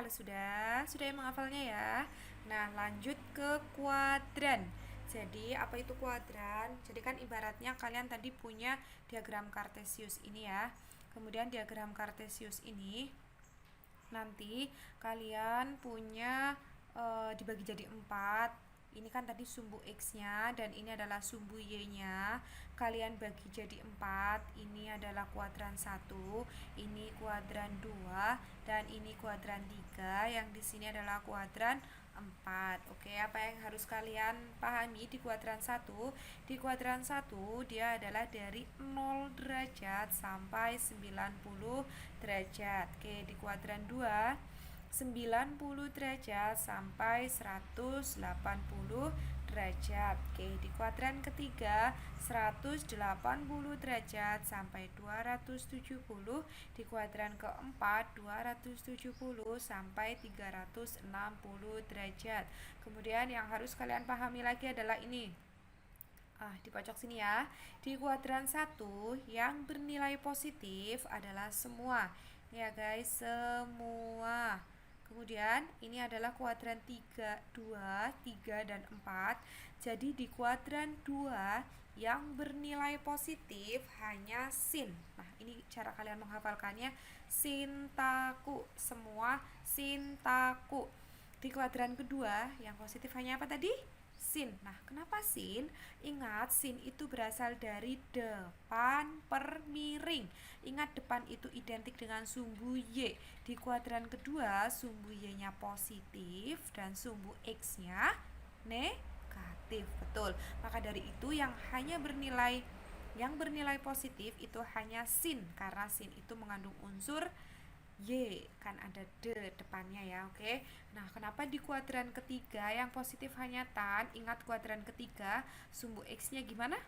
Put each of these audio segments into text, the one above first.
Kalau sudah yang menghafalnya ya. Nah, lanjut ke kuadran. Jadi, apa itu kuadran? Jadi kan ibaratnya kalian tadi punya diagram kartesius ini ya. Kemudian diagram kartesius ini nanti kalian punya dibagi jadi 4. Ini kan tadi sumbu X-nya dan ini adalah sumbu Y-nya. Kalian bagi jadi 4. Ini adalah kuadran 1, ini kuadran 2, dan ini kuadran 3. Yang di sini adalah kuadran 4. Oke, apa yang harus kalian pahami di kuadran 1? Di kuadran 1 dia adalah dari 0 derajat sampai 90 derajat. Oke, di kuadran 2 90 derajat sampai 180 derajat. Oke, di kuadran ketiga 180 derajat sampai 270. Di kuadran keempat 270 sampai 360 derajat. Kemudian yang harus kalian pahami lagi adalah ini. Di pojok sini ya. Di kuadran 1 yang bernilai positif adalah semua. Ya guys, semua. Kemudian ini adalah kuadran 3, 2, 3 dan 4. Jadi di kuadran 2 yang bernilai positif hanya sin. Nah, ini cara kalian menghafalkannya. Sintaku, semua sintaku. Di kuadran kedua yang positif hanya apa tadi? Sin. Nah, kenapa sin? Ingat, sin itu berasal dari depan per miring. Ingat, depan itu identik dengan sumbu Y. Di kuadran kedua, sumbu Y-nya positif dan sumbu X-nya negatif. Betul. Maka dari itu yang bernilai positif itu hanya sin, karena sin itu mengandung unsur Y, kan ada D depannya ya, oke. Nah, kenapa di kuadran ketiga yang positif hanya tan? Ingat, kuadran ketiga sumbu X-nya gimana?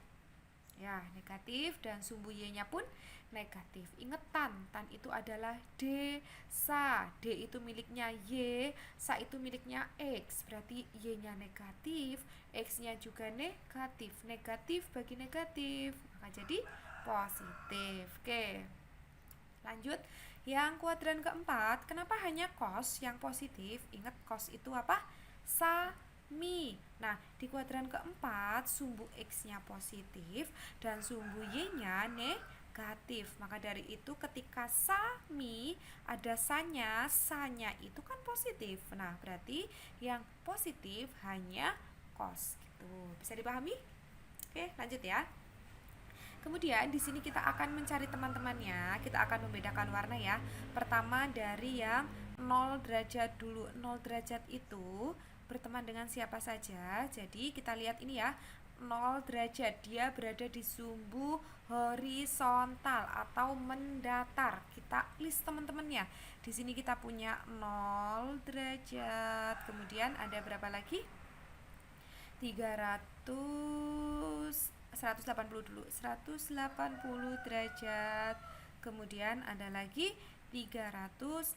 Ya, negatif, dan sumbu Y-nya pun negatif. Ingat, tan itu adalah D, sa. D itu miliknya Y, sa itu miliknya X. Berarti Y-nya negatif, X-nya juga negatif. Negatif bagi negatif, maka jadi positif. Oke. Lanjut, yang kuadran keempat, kenapa hanya cos yang positif? Ingat, cos itu apa? Sami. Nah, di kuadran keempat, sumbu X-nya positif dan sumbu Y-nya negatif. Maka dari itu ketika sami, ada sanya itu kan positif. Nah, berarti yang positif hanya cos gitu. Bisa dipahami? Oke, lanjut ya. Kemudian di sini kita akan mencari teman-temannya, kita akan membedakan warna ya. Pertama dari yang 0 derajat dulu. 0 derajat itu berteman dengan siapa saja. Jadi kita lihat ini ya. 0 derajat dia berada di sumbu horizontal atau mendatar. Kita list teman-temannya. Di sini kita punya 0 derajat. Kemudian ada berapa lagi? 180 dulu, 180 derajat. Kemudian ada lagi 360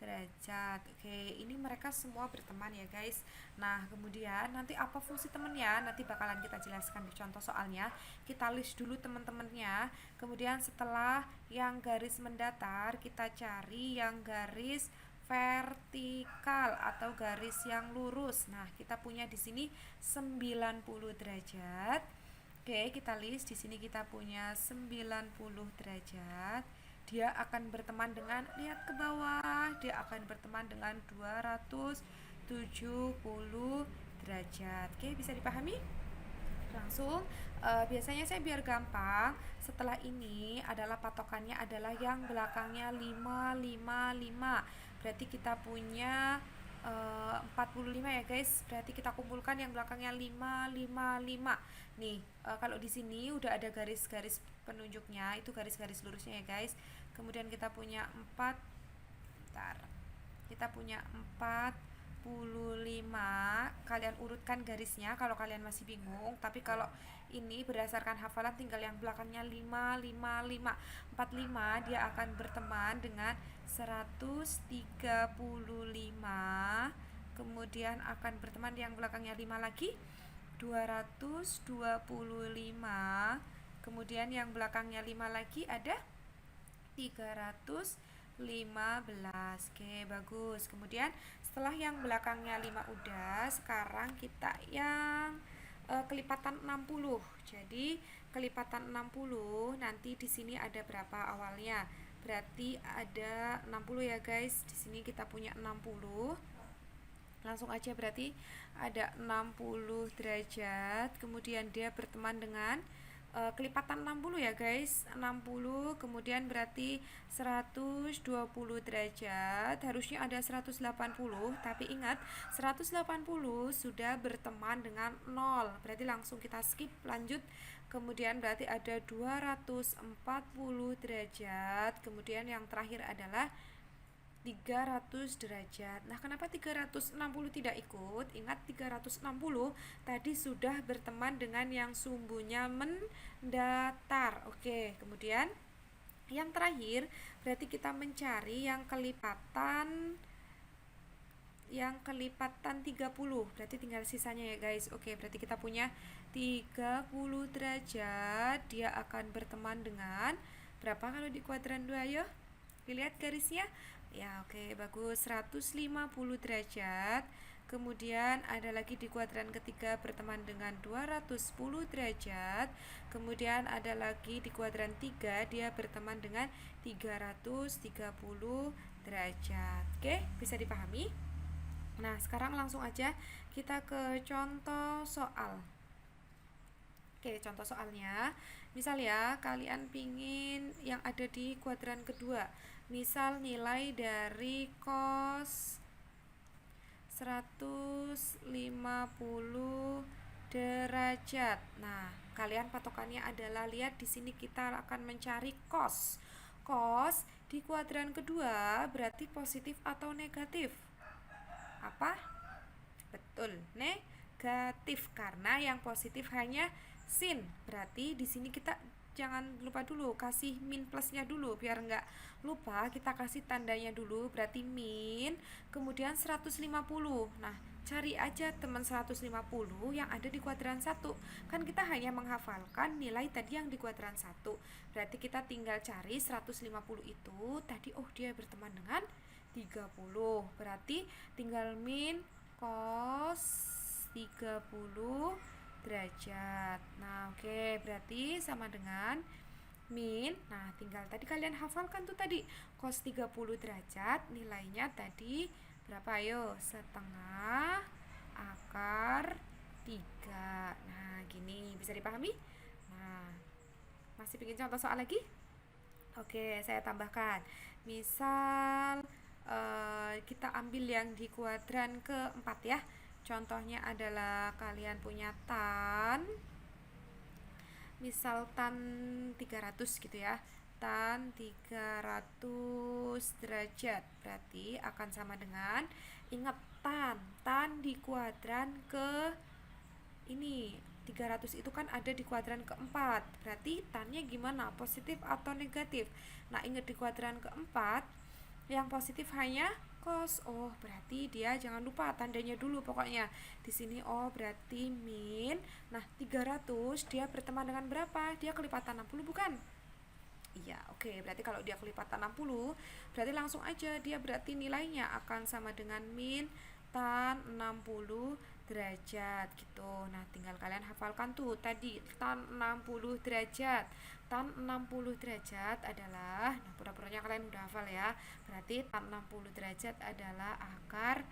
derajat. Oke, ini mereka semua berteman ya guys. Nah, kemudian nanti apa fungsi temennya? Nanti bakalan kita jelaskan di contoh soalnya. Kita list dulu teman-temannya. Kemudian setelah yang garis mendatar, kita cari yang garis vertikal atau garis yang lurus. Nah, kita punya di sini 90 derajat. Oke, kita list di sini kita punya 90 derajat. Dia akan berteman dengan, lihat ke bawah, dia akan berteman dengan 270 derajat. Oke, bisa dipahami? Langsung biasanya saya biar gampang, setelah ini adalah patokannya adalah yang belakangnya 555. Berarti kita punya 45 ya guys. Berarti kita kumpulkan yang belakangnya 555. Nih, kalau di sini udah ada garis-garis penunjuknya, itu garis-garis lurusnya ya guys. Kemudian kita punya 4. Bentar. Kita punya 45. Kalian urutkan garisnya kalau kalian masih bingung. Tapi kalau ini berdasarkan hafalan tinggal yang belakangnya 555. 45 dia akan berteman dengan 135. Kemudian akan berteman yang belakangnya 5 lagi 225. Kemudian yang belakangnya 5 lagi ada 360. 15. Oke, bagus. Kemudian setelah yang belakangnya 5 udah, sekarang kita yang kelipatan 60. Jadi kelipatan 60 nanti di sini ada berapa awalnya? Berarti ada 60 ya guys. Di sini kita punya 60. Langsung aja berarti ada 60 derajat. Kemudian dia berteman dengan kelipatan 60 ya guys, 60 kemudian berarti 120 derajat, harusnya ada 180, tapi ingat 180 sudah berteman dengan 0, berarti langsung kita skip, lanjut. Kemudian berarti ada 240 derajat, kemudian yang terakhir adalah 300 derajat. Nah, kenapa 360 tidak ikut? Ingat 360 tadi sudah berteman dengan yang sumbunya mendatar. Oke, kemudian yang terakhir berarti kita mencari yang kelipatan 30. Berarti tinggal sisanya ya guys. Oke, berarti kita punya 30 derajat. Dia akan berteman dengan berapa kalau di kuadran 2 ya? Dilihat garisnya. Ya, oke, bagus. 150 derajat. Kemudian ada lagi di kuadran ketiga berteman dengan 210 derajat. Kemudian ada lagi di kuadran 3 dia berteman dengan 330 derajat. Oke, bisa dipahami? Nah, sekarang langsung aja kita ke contoh soal. Oke, contoh soalnya, misal ya, kalian pingin yang ada di kuadran kedua. Misal nilai dari cos 150 derajat. Nah, kalian patokannya adalah lihat di sini kita akan mencari cos. Cos di kuadran kedua berarti positif atau negatif? Apa? Betul, negatif karena yang positif hanya sin. Berarti di sini kita jangan lupa dulu kasih min plusnya dulu biar nggak lupa, kita kasih tandanya dulu, berarti min kemudian 150. Nah, cari aja teman 150 yang ada di kuadran 1. Kan kita hanya menghafalkan nilai tadi yang di kuadran 1. Berarti kita tinggal cari 150 itu tadi, oh dia berteman dengan 30. Berarti tinggal min cos 30 derajat. Nah, oke, berarti sama dengan min. Nah, tinggal tadi kalian hafalkan tuh tadi cos 30 derajat nilainya tadi berapa? Ayo, setengah akar 3. Nah, gini bisa dipahami? Nah, masih bikin contoh soal lagi? Oke, saya tambahkan. Misal kita ambil yang di kuadran keempat ya. Contohnya adalah kalian punya tan, misal tan 300 gitu ya, tan 300 derajat, berarti akan sama dengan, ingat tan di kuadran ke ini 300 itu kan ada di kuadran keempat, berarti tannya gimana, positif atau negatif? Nah, ingat di kuadran keempat yang positif hanya cos. Oh, berarti dia jangan lupa tandanya dulu pokoknya. Di sini oh berarti min. Nah, 300 dia berteman dengan berapa? Dia kelipatan 60 bukan? Iya, oke. Berarti kalau dia kelipatan 60, berarti langsung aja dia berarti nilainya akan sama dengan min tan 60 derajat gitu. Nah, tinggal kalian hafalkan tuh tadi tan 60 derajat. Tan 60 derajat adalah, nah pura-puranya kalian udah hafal ya. Berarti tan 60 derajat adalah akar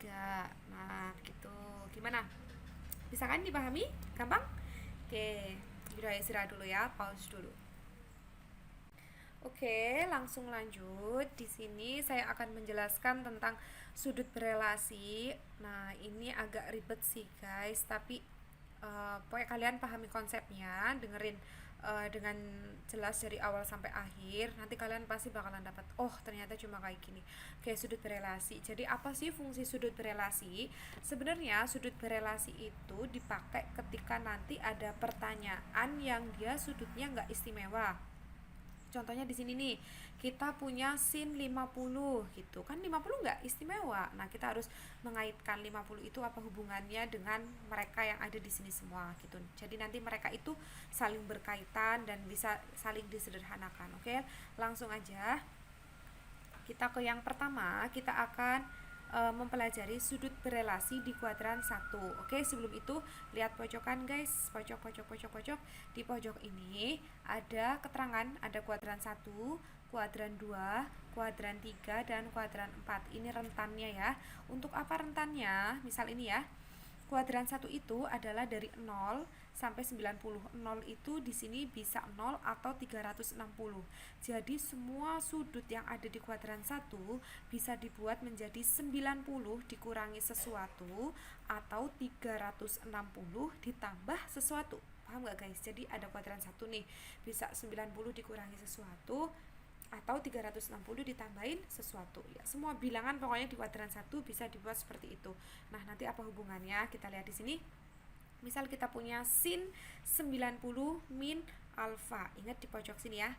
3. Nah, gitu. Gimana? Bisa kan dipahami? Gampang? Oke, udah istirahat dulu ya, pause dulu. Oke, langsung lanjut. Di sini saya akan menjelaskan tentang sudut berelasi. Nah, ini agak ribet sih, guys, tapi pokoknya kalian pahami konsepnya, dengerin dengan jelas dari awal sampai akhir. Nanti kalian pasti bakalan dapat, oh, ternyata cuma kayak gini. Kayak sudut berelasi. Jadi, apa sih fungsi sudut berelasi? Sebenarnya sudut berelasi itu dipakai ketika nanti ada pertanyaan yang dia sudutnya nggak istimewa. Contohnya di sini nih, kita punya sin 50 gitu. Kan 50 nggak istimewa. Nah, kita harus mengaitkan 50 itu apa hubungannya dengan mereka yang ada di sini semua gitu. Jadi nanti mereka itu saling berkaitan dan bisa saling disederhanakan. Oke, langsung aja. Kita ke yang pertama, kita akan mempelajari sudut berelasi di kuadran 1. Oke, sebelum itu lihat pojokan guys, pojok. Di pojok ini ada keterangan, ada kuadran 1, kuadran 2, kuadran 3, dan kuadran 4. Ini rentannya ya. Untuk apa rentannya? Misal ini ya. Kuadran 1 itu adalah dari 0 sampai 90. 0 itu di sini bisa 0 atau 360. Jadi semua sudut yang ada di kuadran 1 bisa dibuat menjadi 90 dikurangi sesuatu atau 360 ditambah sesuatu. Paham gak guys? Jadi ada kuadran 1 nih, bisa 90 dikurangi sesuatu atau 360 ditambahin sesuatu ya. Semua bilangan pokoknya di kuadran 1 bisa dibuat seperti itu. Nah, nanti apa hubungannya? Kita lihat di sini. Misal kita punya sin 90 min alfa. Ingat di pojok sini ya.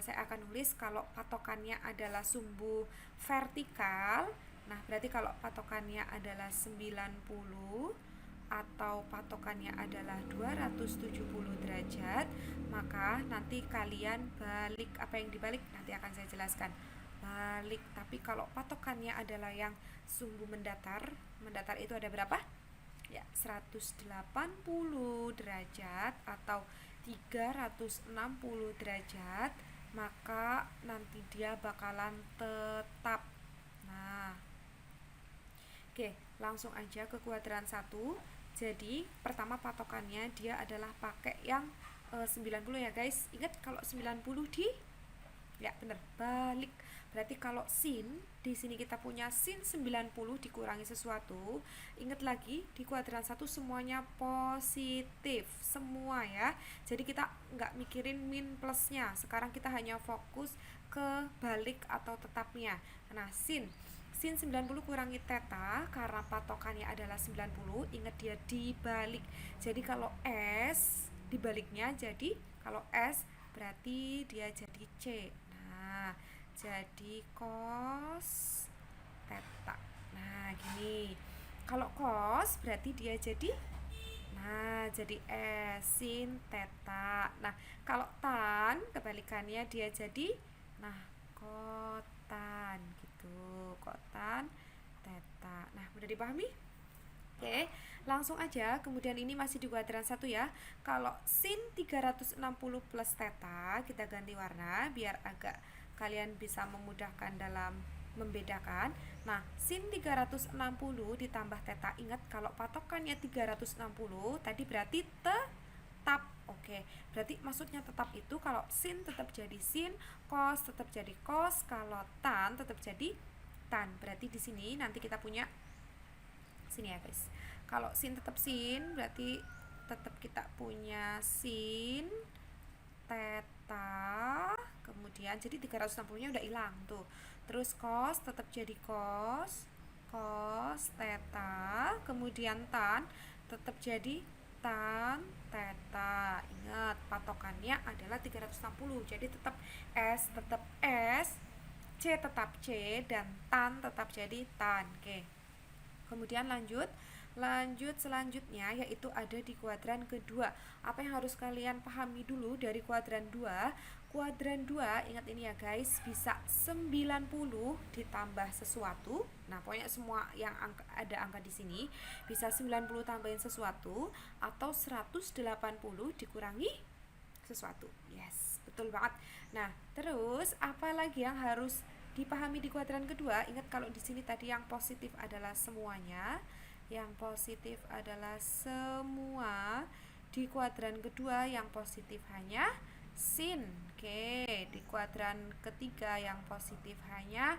Saya akan nulis kalau patokannya adalah sumbu vertikal. Nah, berarti kalau patokannya adalah 90 atau patokannya adalah 270 derajat, maka nanti kalian balik. Apa yang dibalik nanti akan saya jelaskan. Balik. Tapi kalau patokannya adalah yang sumbu mendatar itu ada berapa? Ya, 180 derajat atau 360 derajat, maka nanti dia bakalan tetap. Nah, oke, langsung aja ke kuadran 1. Jadi pertama patokannya dia adalah pakai yang 90 ya guys. Ingat kalau 90 di, ya bener, balik. Berarti kalau sin, di sini kita punya sin 90 dikurangi sesuatu. Ingat lagi di kuadran 1 semuanya positif semua ya. Jadi kita nggak mikirin min plusnya. Sekarang kita hanya fokus ke balik atau tetapnya. Nah, sin 90 kurangi theta, karena patokannya adalah 90, ingat dia dibalik. Jadi kalau S dibaliknya, jadi kalau S berarti dia jadi C. Nah, jadi cos theta. Nah, gini. Kalau cos berarti dia jadi, nah, jadi S sin theta. Nah, kalau tan kebalikannya dia jadi, nah, kotan gitu. Kotan theta. Nah, udah dipahami? Oke, langsung aja. Kemudian ini masih di kuadran 1 ya. Kalau sin 360 plus theta, kita ganti warna biar agak kalian bisa memudahkan dalam membedakan. Nah, sin 360 ditambah theta. Ingat kalau patokannya 360 tadi berarti tetap. Oke, berarti maksudnya tetap itu kalau sin tetap jadi sin, cos tetap jadi cos, kalau tan tetap jadi tan. Berarti di sini nanti kita punya sini ya guys. Kalau sin tetap sin, berarti tetap kita punya sin theta, kemudian jadi 360-nya udah hilang tuh. Terus cos tetap jadi cos theta, kemudian tan tetap jadi tan theta. Ingat patokannya adalah 360. Jadi tetap S, C tetap C, dan tan tetap jadi tan. Oke. Kemudian lanjut selanjutnya yaitu ada di kuadran kedua. Apa yang harus kalian pahami dulu dari kuadran 2? Kuadran 2, ingat ini ya guys, bisa 90 ditambah sesuatu. Nah, pokoknya semua yang ada angka di sini bisa 90 tambahin sesuatu atau 180 dikurangi sesuatu. Yes, betul banget. Nah, terus apa lagi yang harus dipahami di kuadran kedua? Ingat kalau di sini tadi yang positif adalah semuanya. Yang positif adalah semua. Di kuadran kedua yang positif hanya sin. Oke, di kuadran ketiga yang positif hanya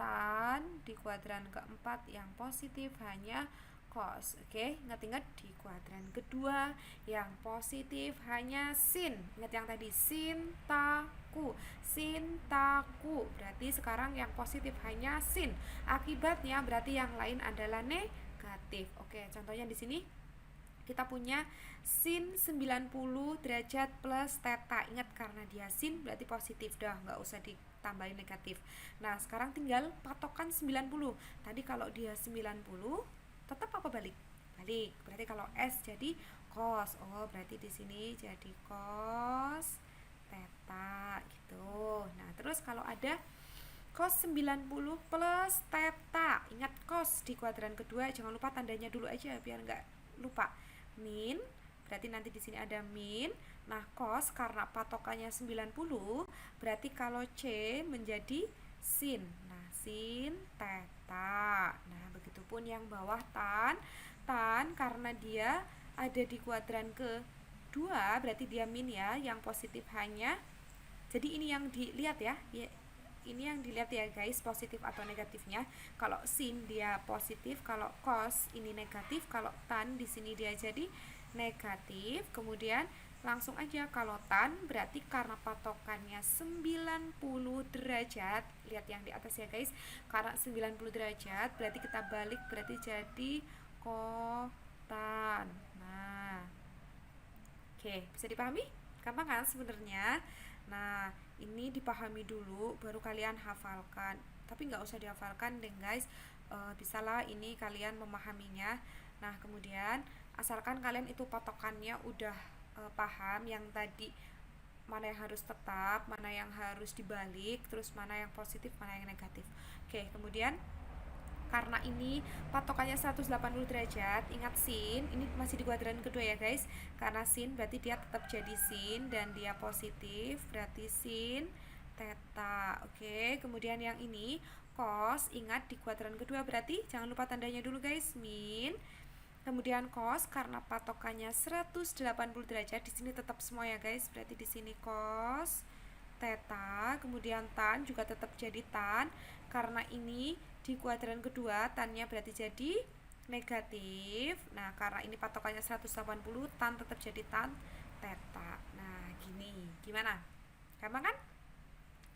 tan. Di kuadran keempat yang positif hanya cos. Oke, ingat-ingat di kuadran kedua yang positif hanya sin. Ingat yang tadi sin taku. Berarti sekarang yang positif hanya sin. Akibatnya berarti yang lain adalah negatif. Oke, contohnya di sini kita punya sin 90 derajat plus theta. Ingat karena dia sin berarti positif, dah nggak usah ditambahin negatif. Nah, sekarang tinggal patokan 90. Tadi kalau dia 90 tetap apa balik? Balik. Berarti kalau S jadi cos. Oh, berarti di sini jadi cos theta gitu. Nah, terus kalau ada Cos 90 plus theta. Ingat cos di kuadran kedua, jangan lupa tandanya dulu aja biar nggak lupa. Min, berarti nanti di sini ada min. Nah, cos karena patokannya 90, berarti kalau C menjadi sin. Nah, sin theta. Nah, begitupun yang bawah tan. Tan karena dia ada di kuadran kedua, berarti dia min ya, yang positif hanya. Jadi ini yang dilihat ya, ini yang dilihat ya guys, positif atau negatifnya. Kalau sin dia positif, kalau cos ini negatif, kalau tan di sini dia jadi negatif. Kemudian langsung aja, kalau tan berarti karena patokannya 90 derajat. Lihat yang di atas ya guys, karena 90 derajat berarti kita balik, berarti jadi kotan. Nah, oke, bisa dipahami? Gampang kan sebenarnya? Nah, ini dipahami dulu, baru kalian hafalkan. Tapi nggak usah dihafalkan deh guys. Bisalah ini kalian memahaminya. Nah, kemudian asalkan kalian itu patokannya udah paham yang tadi, mana yang harus tetap, mana yang harus dibalik, terus mana yang positif, mana yang negatif. Oke, kemudian karena ini patokannya 180 derajat, ingat sin, ini masih di kuadran kedua ya guys. Karena sin berarti dia tetap jadi sin dan dia positif, berarti sin theta. Oke, kemudian yang ini cos, ingat di kuadran kedua berarti jangan lupa tandanya dulu guys, min. Kemudian cos karena patokannya 180 derajat, di sini tetap semua ya guys. Berarti di sini cos theta, kemudian tan juga tetap jadi tan karena ini di kuadran kedua, tannya berarti jadi negatif. Nah, karena ini patokannya 180, tan tetap jadi tan theta. Nah, gini. Gimana? Gampang kan?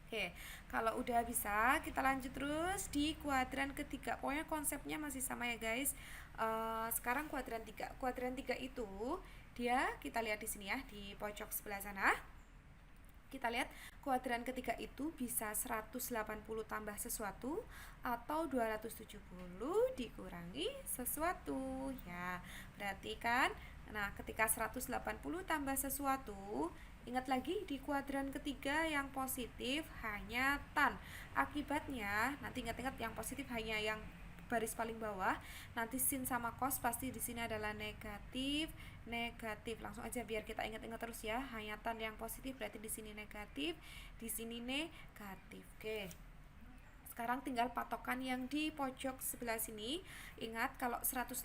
Oke, kalau udah bisa, kita lanjut terus di kuadran ketiga. Pokoknya konsepnya masih sama ya guys. Sekarang kuadran 3. Kuadran 3 itu dia, kita lihat di sini ya, di pojok sebelah sana. Kita lihat kuadran ketiga itu bisa 180 tambah sesuatu atau 270 dikurangi sesuatu ya. Berarti kan, nah ketika 180 tambah sesuatu, ingat lagi di kuadran ketiga yang positif hanya tan. Akibatnya nanti ingat-ingat yang positif hanya yang baris paling bawah. Nanti sin sama cos pasti di sini adalah negatif, negatif. Langsung aja biar kita ingat-ingat terus ya. Hanya tan yang positif berarti di sini negatif, di sini negatif. Oke. Sekarang tinggal patokan yang di pojok sebelah sini. Ingat kalau 180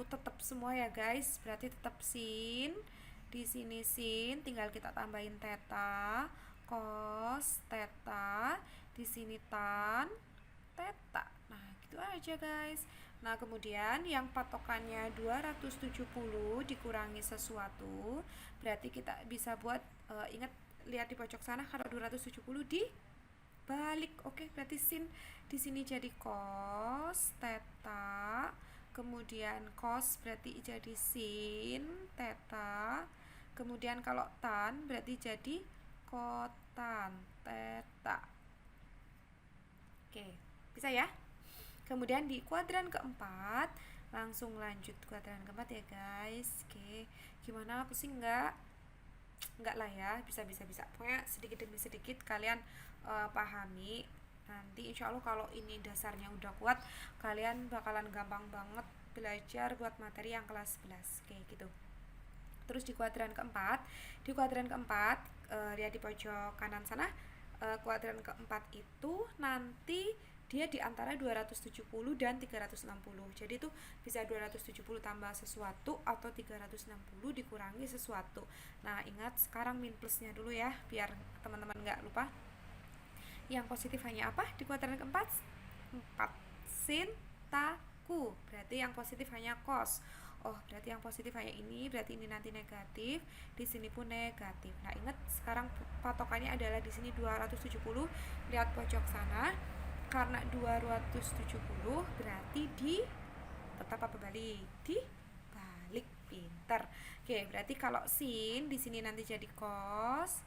tetap semua ya guys. Berarti tetap sin. Di sini sin, tinggal kita tambahin theta, cos theta, di sini tan theta. Nah, gitu aja guys. Nah, kemudian yang patokannya 270 dikurangi sesuatu, berarti kita bisa buat ingat, lihat di pojok sana, kalau 270 dibalik. Oke, berarti sin di sini jadi cos theta, kemudian cos berarti jadi sin theta, kemudian kalau tan berarti jadi kotan theta. Oke, bisa ya? Kemudian di kuadran keempat, langsung lanjut kuadran keempat ya guys. Oke, gimana, pusing nggak? Nggak lah ya, bisa. Pokoknya sedikit demi sedikit kalian pahami. Nanti insya Allah kalau ini dasarnya udah kuat, kalian bakalan gampang banget belajar buat materi yang kelas 11. Oke, gitu. Terus di kuadran keempat, lihat di pojok kanan sana, kuadran keempat itu nanti dia di antara 270 dan 360. Jadi itu bisa 270 tambah sesuatu atau 360 dikurangi sesuatu. Nah, ingat sekarang min plusnya dulu ya, biar teman-teman nggak lupa. Yang positif hanya apa di kuadran keempat? 4. Sin, taku. Berarti yang positif hanya cos. Oh, berarti yang positif hanya ini, berarti ini nanti negatif, di sini pun negatif. Nah, ingat sekarang patokannya adalah di sini 270. Lihat pojok sana. Karena 270 berarti di tetap apa balik? Di balik, pinter. Oke, berarti kalau sin di sini nanti jadi cos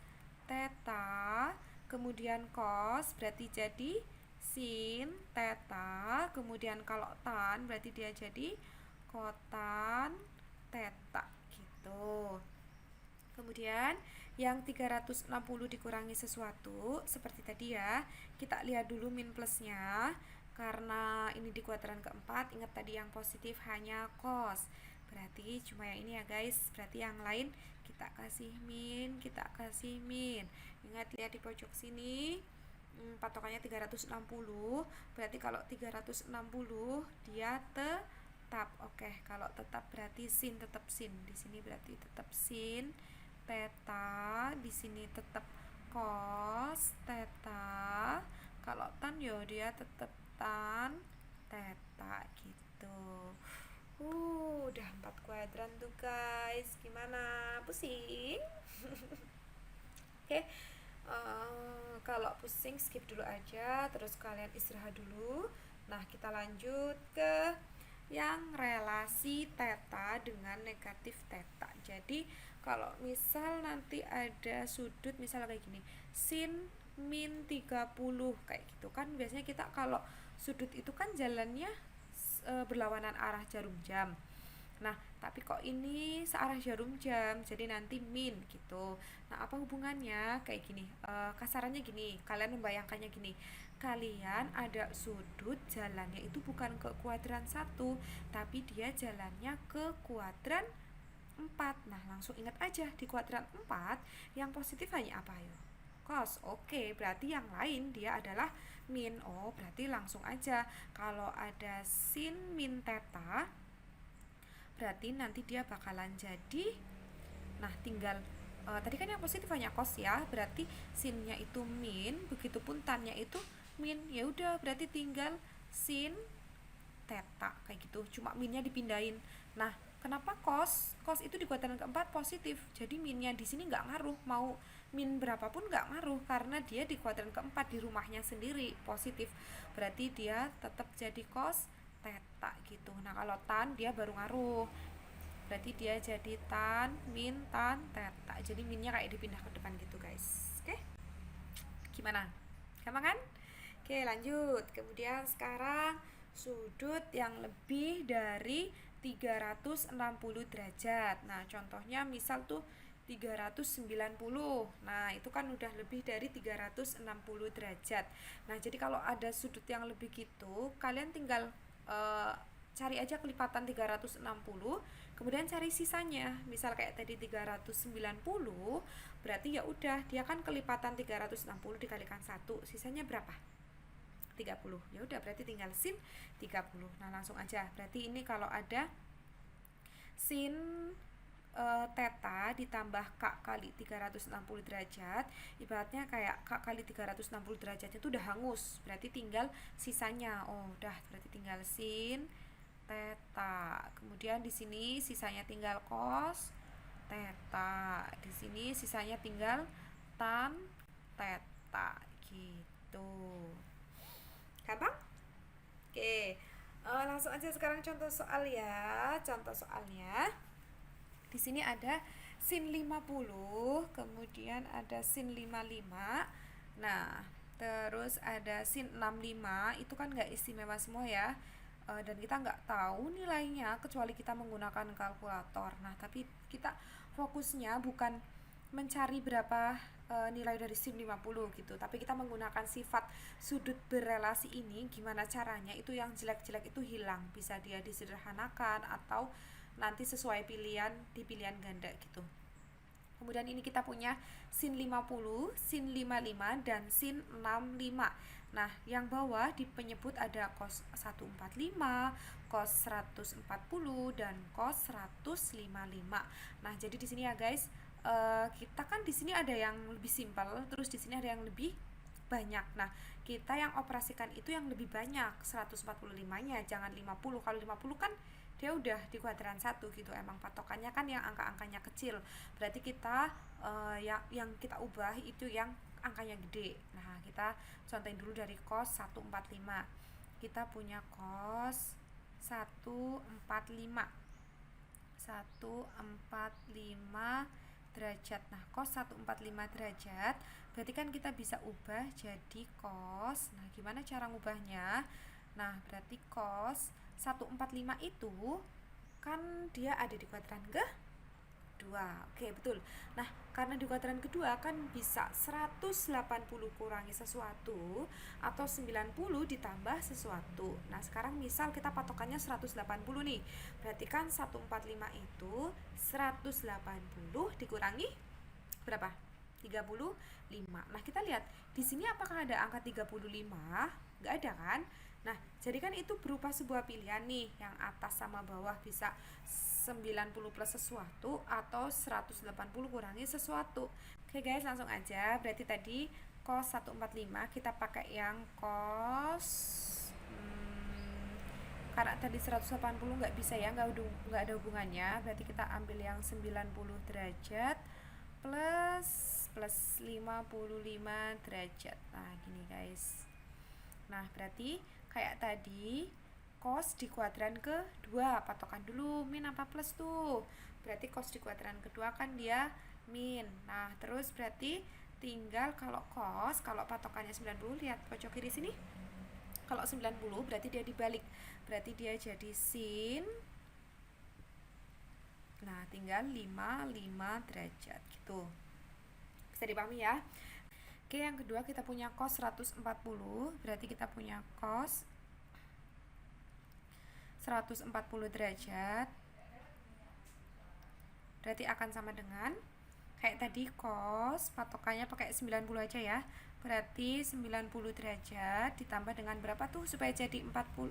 theta, kemudian cos berarti jadi sin theta, kemudian kalau tan berarti dia jadi kotan theta gitu. Kemudian yang 360 dikurangi sesuatu seperti tadi ya, kita lihat dulu min plusnya. Karena ini di kuadran keempat, ingat tadi yang positif hanya cos, berarti cuma yang ini ya guys. Berarti yang lain kita kasih min, kita kasih min. Ingat, lihat di pojok sini, patokannya 360, berarti kalau 360 dia tetap. Oke, kalau tetap berarti sin, tetap sin. Di sini berarti tetap sin theta, di sini tetap cos theta. Kalau tan yo dia tetap tan theta gitu. Udah 4 kuadran tuh guys. Gimana? Pusing? Oke. Kalau pusing skip dulu aja, terus kalian istirahat dulu. Nah, kita lanjut ke yang relasi theta dengan negatif theta. Jadi kalau misal nanti ada sudut misal kayak gini, sin min 30 kayak gitu kan, biasanya kita kalau sudut itu kan jalannya berlawanan arah jarum jam. Nah, tapi kok ini searah jarum jam, jadi nanti min gitu. Nah, apa hubungannya? Kayak gini, kasarannya gini, kalian membayangkannya gini, kalian ada sudut jalannya itu bukan ke kuadran 1, tapi dia jalannya ke kuadran 4. Nah, langsung ingat aja, di kuadran 4 yang positif hanya apa ya? Cos. Oke, berarti yang lain dia adalah min. Oh, berarti langsung aja kalau ada sin min theta, berarti nanti dia bakalan jadi, nah tinggal tadi kan yang positif hanya cos ya, berarti sinnya itu min, begitupun tannya itu min. Ya udah, berarti tinggal sin theta kayak gitu, cuma minnya dipindahin. Nah, kenapa cos? Cos itu di kuadran keempat positif, jadi minnya di sini nggak ngaruh, mau min berapapun nggak ngaruh karena dia di kuadran keempat, di rumahnya sendiri positif, berarti dia tetap jadi cos theta gitu. Nah, kalau tan dia baru ngaruh, berarti dia jadi tan min tan theta, jadi minnya kayak dipindah ke depan gitu guys. Oke, gimana, gampang kan? Oke, lanjut. Kemudian sekarang sudut yang lebih dari 360 derajat. Nah, contohnya misal tuh 390. Nah, itu kan udah lebih dari 360 derajat. Nah, jadi kalau ada sudut yang lebih gitu, kalian tinggal cari aja kelipatan 360, kemudian cari sisanya. Misal kayak tadi 390, berarti ya udah, dia kan kelipatan 360 dikalikan 1, sisanya berapa? 30. Ya udah, berarti tinggal sin 30. Nah, langsung aja. Berarti ini kalau ada sin theta ditambah k kali 360 derajat, ibaratnya kayak k kali 360 derajatnya itu udah hangus, berarti tinggal sisanya. Oh, udah, berarti tinggal sin theta. Kemudian di sini sisanya tinggal cos theta. Di sini sisanya tinggal tan theta gitu. Gampang? Oke. Langsung aja sekarang contoh soal ya. Contoh soalnya, di sini ada sin 50, kemudian ada sin 55. Nah, terus ada sin 65. Itu kan nggak istimewa semua ya, dan kita nggak tahu nilainya kecuali kita menggunakan kalkulator. Nah, tapi kita fokusnya bukan mencari berapa nilai dari sin 50 gitu, tapi kita menggunakan sifat sudut berelasi ini. Gimana caranya itu yang jelek-jelek itu hilang, bisa dia disederhanakan atau nanti sesuai pilihan di pilihan ganda gitu. Kemudian ini kita punya sin 50, sin 55, dan sin 65. Nah, yang bawah di penyebut ada cos 145, cos 140, dan cos 155. Nah, jadi di sini ya guys, kita kan di sini ada yang lebih simpel, terus di sini ada yang lebih banyak. Nah, kita yang operasikan itu yang lebih banyak, 145-nya, jangan 50. Kalau 50 kan dia udah di kuadran 1 gitu. Emang patokannya kan yang angka-angkanya kecil. Berarti kita yang kita ubah itu yang angkanya gede. Nah, kita contohin dulu dari cos 145. Kita punya cos 145. 145 derajat. Nah, cos 145 derajat berarti kan kita bisa ubah jadi cos. Nah, gimana cara ngubahnya? Nah, berarti cos 145 itu kan dia ada di kuadran kedua. Oke, betul. Nah, karena di kuadran kedua kan bisa 180 kurangi sesuatu atau 90 ditambah sesuatu. Nah, sekarang misal kita patokannya 180 nih. Berarti kan 145 itu 180 dikurangi berapa? 35. Nah, kita lihat di sini apakah ada angka 35? Nggak ada kan? Nah, jadi kan itu berupa sebuah pilihan nih, yang atas sama bawah bisa 90 plus sesuatu atau 180 kurangi sesuatu. Oke guys, langsung aja. Berarti tadi cos 145 kita pakai yang cos karena tadi 180 nggak bisa ya, nggak ada hubungannya. Berarti kita ambil yang 90 derajat plus 55 derajat. Nah, gini guys. Nah, berarti kayak tadi cos di kuadran kedua, patokan dulu min apa plus tuh. Berarti cos di kuadran kedua kan dia min. Nah, terus berarti tinggal kalau cos, kalau patokannya 90, lihat pojok kiri sini. Kalau 90 berarti dia dibalik. Berarti dia jadi sin. Nah, tinggal 55 derajat gitu. Bisa dipahami ya? Oke, yang kedua kita punya cos 140. Berarti kita punya cos 140 derajat. Berarti akan sama dengan kayak tadi cos, patokannya pakai 90 aja ya. Berarti 90 derajat ditambah dengan berapa tuh supaya jadi 140?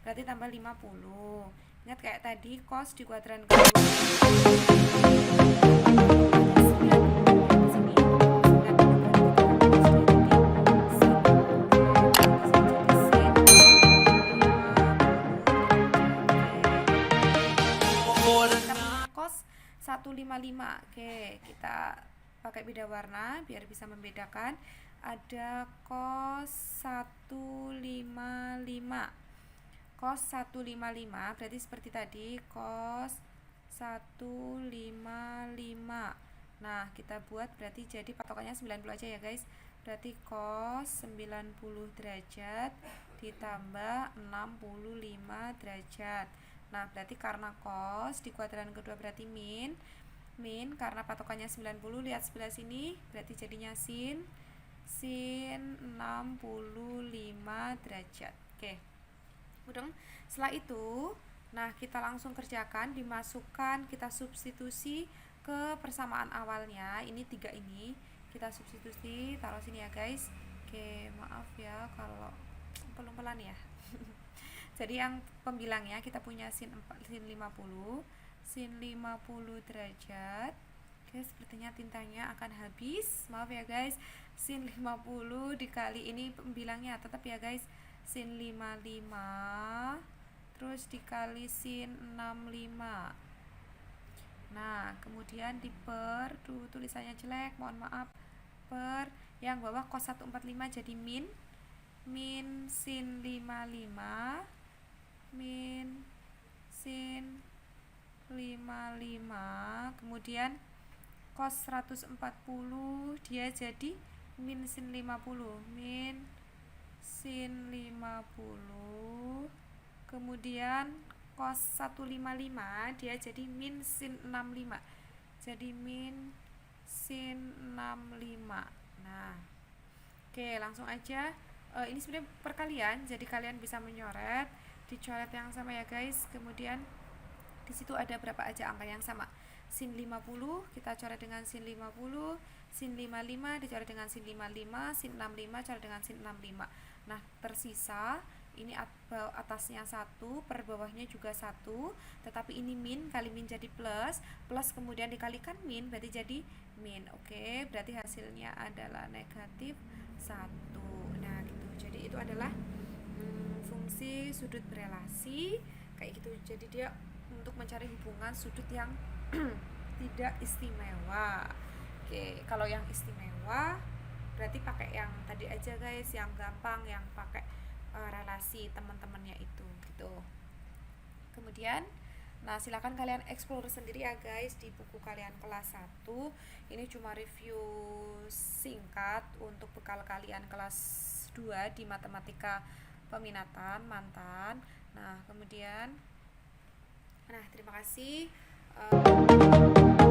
Berarti tambah 50. Ingat kayak tadi cos di kuadran kedua. Cos 155. Oke, kita pakai beda warna biar bisa membedakan. Ada cos 155. Cos 155 berarti seperti tadi cos 155. Nah, kita buat berarti jadi patokannya 90 aja ya guys. Berarti cos 90 derajat ditambah 65 derajat. Nah, berarti karena cos di kuadran kedua berarti min karena patokannya 90, lihat sebelah sini berarti jadinya sin 65 derajat. Oke. Udah. Setelah itu, nah kita langsung kerjakan, dimasukkan, kita substitusi ke persamaan awalnya. Ini 3 ini kita substitusi, taruh sini ya guys. Oke, maaf ya kalau pelan-pelan ya. Jadi yang pembilangnya kita punya sin 50 derajat. Oke, sepertinya tintanya akan habis. Maaf ya guys. Sin 50 dikali ini pembilangnya tetap ya guys. Sin 55 terus dikali sin 65. Nah, kemudian diper, tulisannya jelek, mohon maaf. Per yang bawah cos 145 jadi min sin 55 min sin 55, kemudian cos 140 dia jadi min sin 50, min sin 50, kemudian cos 155 dia jadi min sin 65, jadi min sin 65. Nah, oke, langsung aja. Ini sebenarnya perkalian, jadi kalian bisa menyoret, dicoret yang sama ya guys. Kemudian di situ ada berapa aja angka yang sama. Sin 50 kita coret dengan sin 50, sin 55 dicoret dengan sin 55, sin 65 coret dengan sin 65. Nah, tersisa ini atasnya 1, per bawahnya juga 1, tetapi ini min, kali min jadi plus, plus kemudian dikalikan min berarti jadi min. Oke, berarti hasilnya adalah negatif 1. Nah, gitu. Jadi itu adalah fungsi sudut berelasi kayak gitu. Jadi dia untuk mencari hubungan sudut yang tidak istimewa. Oke, kalau yang istimewa berarti pakai yang tadi aja guys, yang gampang, yang pakai relasi teman-temannya itu gitu. Kemudian nah, silakan kalian explore sendiri ya guys di buku kalian kelas 1. Ini cuma review singkat untuk bekal kalian kelas 2 di matematika peminatan mantan. Nah, kemudian terima kasih Eh,